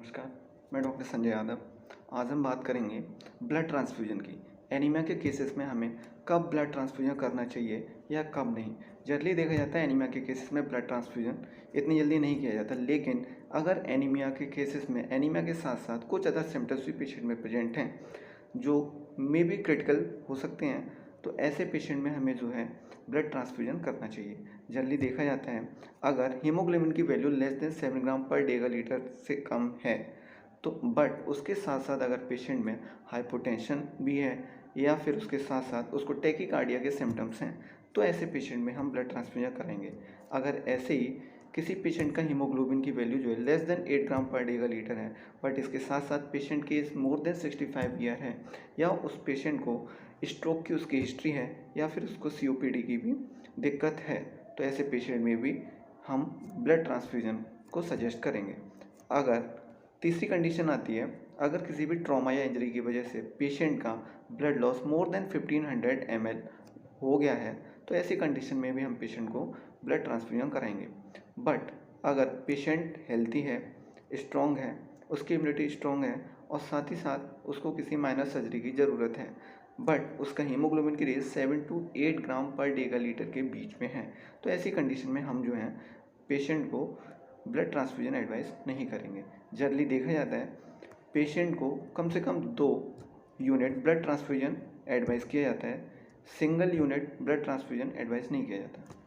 नमस्कार, मैं डॉक्टर संजय यादव। आज हम बात करेंगे ब्लड ट्रांसफ्यूजन की। एनीमिया के केसेस में हमें कब ब्लड ट्रांसफ्यूजन करना चाहिए या कब नहीं। जनरली देखा जाता है एनीमिया के केसेस में ब्लड ट्रांसफ्यूजन इतनी जल्दी नहीं किया जाता, लेकिन अगर एनीमिया के केसेस में एनीमिया के साथ साथ कुछ अदर सिम्टम्स भी पेशेंट में प्रेजेंट हैं जो मे बी क्रिटिकल हो सकते हैं, तो ऐसे पेशेंट में हमें जो है ब्लड ट्रांसफ्यूजन करना चाहिए। जनरली देखा जाता है अगर हीमोग्लोबिन की वैल्यू लेस देन 7 ग्राम पर डेगा-लीटर से कम है तो बट उसके साथ साथ अगर पेशेंट में हाइपोटेंशन भी है या फिर उसके साथ साथ उसको टैकीकार्डिया के सिम्टम्स हैं, तो ऐसे पेशेंट में हम ब्लड ट्रांसफ्यूजन करेंगे। अगर ऐसे ही किसी पेशेंट का हीमोग्लोबिन की वैल्यू जो है लेस देन 8 ग्राम पर डेगा-लीटर है, बट इसके साथ साथ पेशेंट की एज मोर देन 65 ईयर है या उस पेशेंट को स्ट्रोक की उसकी हिस्ट्री है या फिर उसको सीओपीडी की भी दिक्कत है, तो ऐसे पेशेंट में भी हम ब्लड ट्रांसफ्यूजन को सजेस्ट करेंगे। अगर तीसरी कंडीशन आती है, अगर किसी भी ट्रॉमा या इंजरी की वजह से पेशेंट का blood loss more than 1500 ml हो गया है, तो ऐसी कंडीशन में भी हम पेशेंट को ब्लड ट्रांसफ्यूजन कराएंगे। बट अगर पेशेंट हेल्थी है, स्ट्रॉन्ग है, उसकी इम्यूनिटी स्ट्रॉन्ग है और साथ ही साथ उसको किसी माइनर सर्जरी की ज़रूरत है, बट उसका हीमोग्लोबिन की रेंज 7 to 8 ग्राम पर डेगा-लीटर के बीच में है, तो ऐसी कंडीशन में हम जो है पेशेंट को ब्लड ट्रांसफ्यूजन एडवाइस नहीं करेंगे। जनरली देखा जाता है पेशेंट को कम से कम 2 यूनिट ब्लड ट्रांसफ्यूजन एडवाइस किया जाता है, single unit blood transfusion advice नहीं किया जाता।